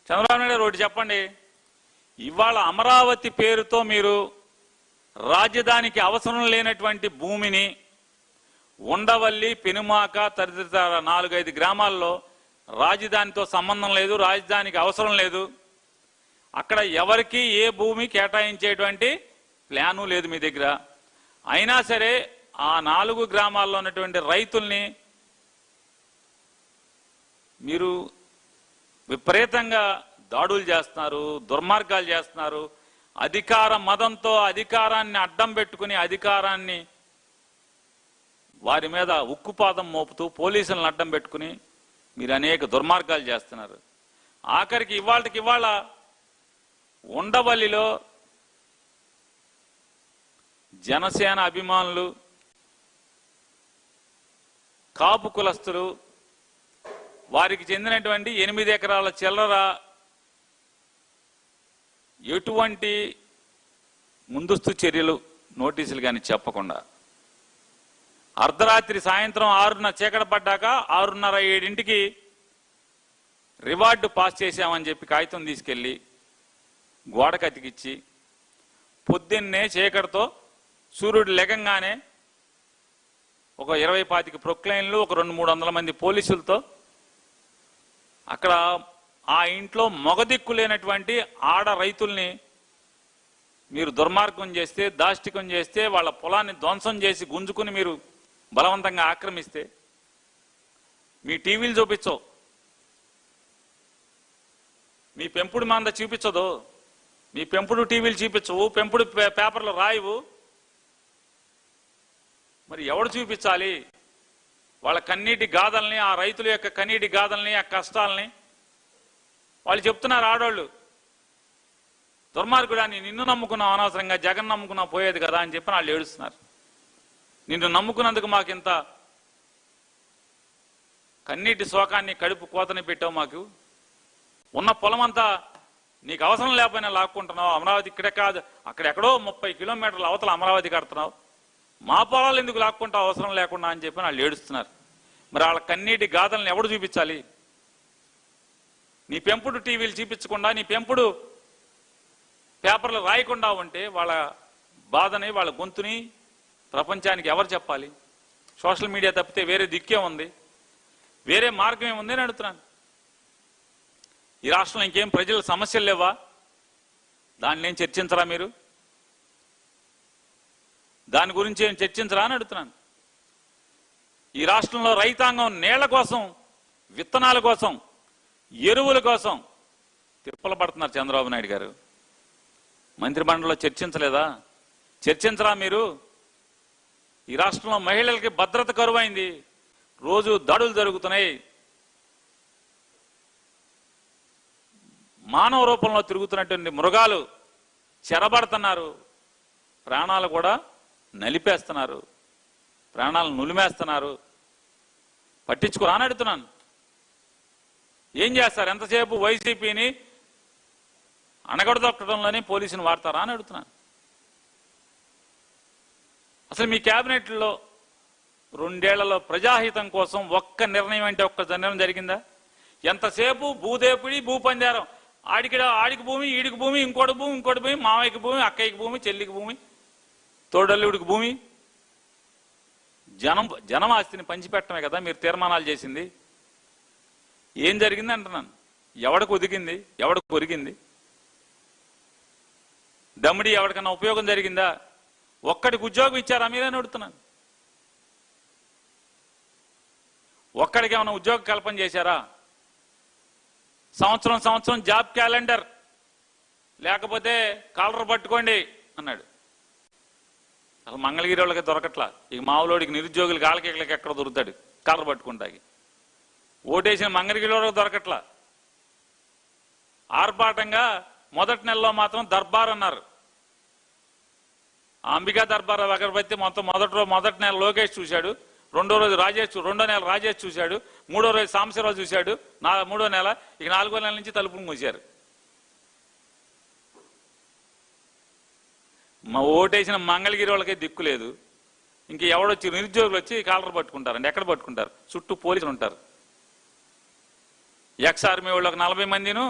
చంద్రబాబు నాయుడు ఒకటి చెప్పండి, ఇవాళ అమరావతి పేరుతో మీరు రాజధానికి అవసరం లేనటువంటి భూమిని ఉండవల్లి, పెనుమాక తదితర 4-5 గ్రామాల్లో రాజధానితో సంబంధం లేదు, రాజధానికి అవసరం లేదు, అక్కడ ఎవరికి ఏ భూమి కేటాయించేటువంటి ప్లాను లేదు మీ దగ్గర. అయినా సరే ఆ 4 గ్రామాల్లో ఉన్నటువంటి రైతుల్ని మీరు విపరీతంగా దాడులు చేస్తున్నారు, దుర్మార్గాలు చేస్తున్నారు. అధికార మదంతో అధికారాన్ని అడ్డం పెట్టుకుని అధికారాన్ని వారి మీద ఉక్కుపాదం మోపుతూ పోలీసులను అడ్డం పెట్టుకుని మీరు అనేక దుర్మార్గాలు చేస్తున్నారు. ఆఖరికి ఇవాళ ఉండవల్లిలో జనసేన అభిమానులు, కాపు కులస్తులు, వారికి చెందినటువంటి 8 ఎకరాల చిల్లర ఎటువంటి ముందస్తు చర్యలు నోటీసులు కానీ చెప్పకుండా అర్ధరాత్రి సాయంత్రం 6న చీకట పడ్డాక 6:30-7ంటికి రివార్డు పాస్ చేశామని చెప్పి కాగితం తీసుకెళ్ళి గోడకు అతికిచ్చి పొద్దున్నే చీకటితో సూర్యుడు లెగంగానే ఒక 20-25 ప్రొక్లైన్లు, ఒక 200-300 మంది పోలీసులతో అక్కడ ఆ ఇంట్లో మొగదిక్కు లేనటువంటి ఆడ రైతుల్ని మీరు దుర్మార్గం చేస్తే, దాష్టికం చేస్తే, వాళ్ళ పొలాన్ని ధ్వంసం చేసి గుంజుకుని మీరు బలవంతంగా ఆక్రమిస్తే మీ టీవీలు చూపించవు, మీ పెంపుడు మంద చూపించదు, మీ పెంపుడు టీవీలు చూపించవు, పెంపుడు పేపర్లు రాయవు. మరి ఎవడు చూపించాలి? వాళ్ళ కన్నీటి గాథల్ని, ఆ రైతుల యొక్క కన్నీటి గాథల్ని, ఆ కష్టాలని వాళ్ళు చెప్తున్నారు. ఆడవాళ్ళు దుర్మార్గుడాన్ని, నిన్ను నమ్ముకున్నావు, అనవసరంగా జగన్ నమ్ముకున్నావు పోయేది కదా అని చెప్పి వాళ్ళు ఏడుస్తున్నారు. నిన్ను నమ్ముకున్నందుకు మాకింత కన్నీటి శోకాన్ని, కడుపు కోతని పెట్టావు, మాకు ఉన్న పొలమంతా నీకు అవసరం లేకపోయినా లాక్కుంటున్నావు. అమరావతి ఇక్కడే కాదు, అక్కడెక్కడో 30 కిలోమీటర్ల అవతల అమరావతి కడుతున్నావు, మా పొలాలు ఎందుకు లాక్కుంటావు అవసరం లేకుండా అని చెప్పి వాళ్ళు ఏడుస్తున్నారు. మరి వాళ్ళ కన్నీటి గాథలను ఎవడు చూపించాలి? నీ పెంపుడు టీవీలు చూపించకుండా, నీ పెంపుడు పేపర్లు రాయకుండా ఉంటే వాళ్ళ బాధని, వాళ్ళ గొంతుని ప్రపంచానికి ఎవరు చెప్పాలి? సోషల్ మీడియా తప్పితే వేరే దిక్కే ఉంది, వేరే మార్గం ఏముంది అని అడుగుతున్నాను. ఈ రాష్ట్రంలో ఇంకేం ప్రజల సమస్యలు లేవా? దాన్ని ఏం చర్చించరా మీరు? దాని గురించి ఏం చర్చించరా అని అడుగుతున్నాను. ఈ రాష్ట్రంలో రైతాంగం నీళ్ల కోసం, విత్తనాల కోసం, ఎరువుల కోసం తిప్పలు పడుతున్నారు. చంద్రబాబు నాయుడు గారు మంత్రిమండలిలో చర్చించలేదా? చర్చించరా మీరు? ఈ రాష్ట్రంలో మహిళలకి భద్రత కరువైంది, రోజు దాడులు జరుగుతున్నాయి, మానవ రూపంలో తిరుగుతున్నటువంటి మృగాలు చెరబడుతున్నారు, ప్రాణాలు కూడా నలిపేస్తున్నారు, ప్రాణాలను నులిమేస్తున్నారు. పట్టించుకోరా అని అడుగుతున్నాను. ఏం చేస్తారు? ఎంతసేపు వైసీపీని అణగడదొక్కడంలోనే పోలీసుని వాడతారా అని అడుగుతున్నాను. అసలు మీ క్యాబినెట్లో 2 ఏళ్లలో ప్రజాహితం కోసం ఒక్క నిర్ణయం అంటే ఒక్క నిర్ణయం జరిగిందా? ఎంతసేపు భూదేపుడి, భూపంజారం, ఆడికి భూమి, ఈడికి భూమి, ఇంకోటి భూమి, మామయ్యకి భూమి, అక్కయ్యకి భూమి, చెల్లికి భూమి, తోడల్లుడికి భూమి. జనం ఆస్తిని పంచిపెట్టమే కదా మీరు తీర్మానాలు చేసింది. ఏం జరిగింది అంటున్నాను. ఎవడికి ఒదిగింది? ఎవడికి ఒరిగింది? దమ్మిడి ఎవరికన్నా ఉపయోగం జరిగిందా? ఒక్కడికి ఉద్యోగం ఇచ్చారా మీరని అడుగుతున్నాను. ఒక్కడికి ఏమైనా ఉద్యోగ కల్పన చేశారా? సంవత్సరం జాబ్ క్యాలెండర్ లేకపోతే కాలర్ పట్టుకోండి అన్నాడు. అసలు మంగళగిరి వాళ్ళకి దొరకట్లా. ఇక మావులోడికి, నిరుద్యోగులకి, ఆళ్ళకి ఎక్కడ దొరుకుతాడు కాలర్ పట్టుకుంటాకి? ఓటేసిన మంగళగిరి వాళ్ళకి దొరకట్లా. ఆర్భాటంగా మొదటి నెలలో మాత్రం దర్బార్ అన్నారు. అంబికా దర్బార్ అగరబత్తి మొదటి నెల లోకేష్ చూశాడు, రెండో నెల రాజేష్ చూశాడు, మూడో రోజు సాంబశివరావు చూశాడు, మూడో నెల, ఇక 4వ నెల నుంచి తలుపులు మూసారు. మా ఓటేసిన మంగళగిరి వాళ్ళకే దిక్కు లేదు. ఇంక ఎవడొచ్చి నిరుద్యోగులు వచ్చి కాలర్ పట్టుకుంటారండి. ఎక్కడ పట్టుకుంటారు? చుట్టూ పోలీసులు ఉంటారు. ఎక్స్ ఆర్మీ వాళ్ళు ఒక 40 మందిను,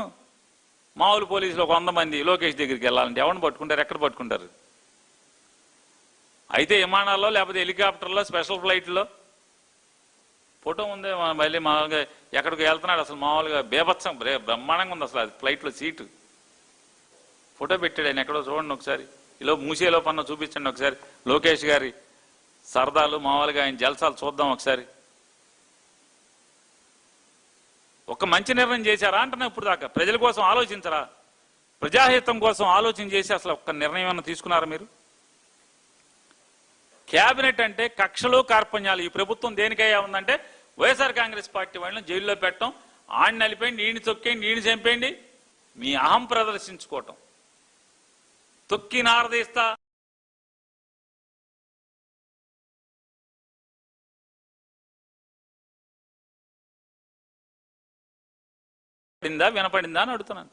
మామూలు పోలీసులు ఒక 100 మంది లోకేష్ దగ్గరికి వెళ్ళాలంటే ఎవరిని పట్టుకుంటారు, ఎక్కడ పట్టుకుంటారు? అయితే విమానాల్లో లేకపోతే హెలికాప్టర్లో స్పెషల్ ఫ్లైట్లో ఫోటో ఉంది మళ్ళీ మామూలుగా ఎక్కడికి వెళ్తున్నాడు అసలు మామూలుగా బేభత్సం బ్రహ్మాండంగా ఉంది అసలు అది ఫ్లైట్లో సీటు ఫోటో పెట్టాడు ఆయన ఎక్కడో చూడండి ఒకసారి ఇలా మూసేలో పన్న చూపించండి ఒకసారి లోకేష్ గారి సరదాలు మామూలుగా ఆయన జల్సాలు చూద్దాం ఒకసారి. ఒక మంచి నిర్ణయం చేశారా అంటున్నా ఇప్పుడు దాకా? ప్రజల కోసం ఆలోచించరా? ప్రజాహితం కోసం ఆలోచన చేసి అసలు ఒక్క నిర్ణయం ఏమన్నా తీసుకున్నారా మీరు? క్యాబినెట్ అంటే కక్షలు కార్పణ్యాలు. ఈ ప్రభుత్వం దేనికయ్యా ఉందంటే వైఎస్ఆర్ కాంగ్రెస్ పార్టీ వాళ్ళని జైల్లో పెట్టడం, ఆడిని నలిపేయండి, ఈయన తొక్కేయండి, ఈయన చంపేయండి, మీ అహం ప్రదర్శించుకోవటం. తొక్కి నారదీస్తా వినపడిందా అని అడుగుతున్నాను.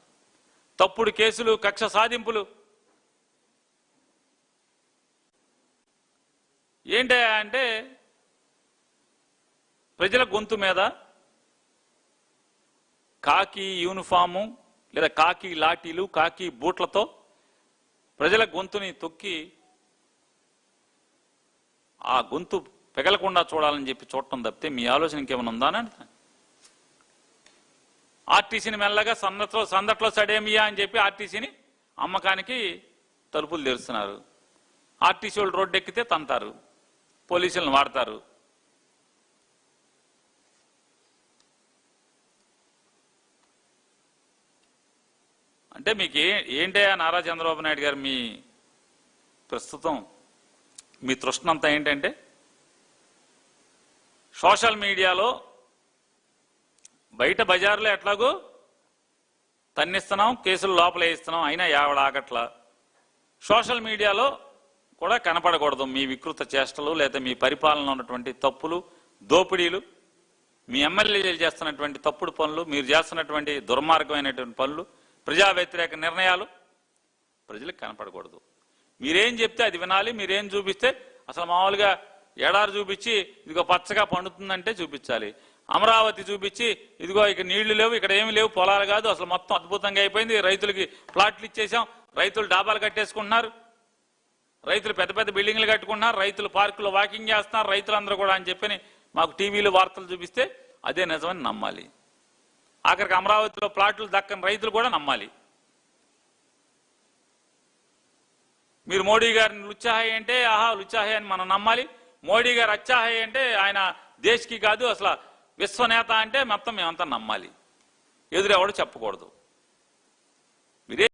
తప్పుడు కేసులు, కక్ష సాధింపులు ఏంటి అంటే ప్రజల గొంతు మీద కాకి యూనిఫాము లేదా కాకి లాఠీలు, కాకి బూట్లతో ప్రజల గొంతుని తొక్కి ఆ గొంతు పెగలకుండా చూడాలని చెప్పి చూడటం తప్పితే మీ ఆలోచన ఇంకేమైనా ఉందా అని అంటున్నాను. ఆర్టీసీని మెల్లగా సందట్లో సడేమియా అని చెప్పి ఆర్టీసీని అమ్మకానికి తలుపులు తెరుస్తున్నారు. ఆర్టీసీ వాళ్ళు రోడ్డు ఎక్కితే తంతారు, పోలీసులను వాడతారు. అంటే మీకు ఏంటయ్యా నారా చంద్రబాబు నాయుడు గారు మీ ప్రస్తుతం మీ తృష్ణంతా ఏంటంటే సోషల్ మీడియాలో బయట బజార్లో ఎట్లాగో తన్నిస్తున్నాం, కేసులు లోపల వేయిస్తున్నాం, అయినా యావడ ఆగట్లా. సోషల్ మీడియాలో కూడా కనపడకూడదు మీ వికృత చేష్టలు, లేదా మీ పరిపాలన ఉన్నటువంటి తప్పులు, దోపిడీలు, మీ ఎమ్మెల్యేలు చేస్తున్నటువంటి తప్పుడు పనులు, మీరు చేస్తున్నటువంటి దుర్మార్గమైనటువంటి పనులు, ప్రజా వ్యతిరేక నిర్ణయాలు ప్రజలకు కనపడకూడదు. మీరేం చెప్తే అది వినాలి. మీరేం చూపిస్తే అసలు మామూలుగా ఎడారి చూపించి ఇదిగో పచ్చగా పండుతుందంటే చూపించాలి. అమరావతి చూపించి ఇదిగో ఇక నీళ్లు లేవు, ఇక్కడ ఏమి లేవు, పొలాలు కాదు, అసలు మొత్తం అద్భుతంగా అయిపోయింది, రైతులకి ప్లాట్లు ఇచ్చేసాం, రైతులు డాబాలు కట్టేసుకుంటున్నారు, రైతులు పెద్ద పెద్ద బిల్డింగ్లు కట్టుకుంటున్నారు, రైతులు పార్కులో వాకింగ్ చేస్తున్నారు, రైతులందరూ కూడా అని చెప్పని మాకు టీవీలో వార్తలు చూపిస్తే అదే నిజమని నమ్మాలి. ఆఖరికి అమరావతిలో ప్లాట్లు దక్కని రైతులు కూడా నమ్మాలి. మీరు మోడీ గారిని లుచ్చాహాయి అంటే ఆహా లుచ్చాహాయి అని మనం నమ్మాలి. మోడీ గారు అచ్చాహాయి అంటే ఆయన దేశ్కి కాదు అసలు విశ్వనేత అంటే మొత్తం మేమంతా నమ్మాలి. ఎదురెవడు చెప్పకూడదు.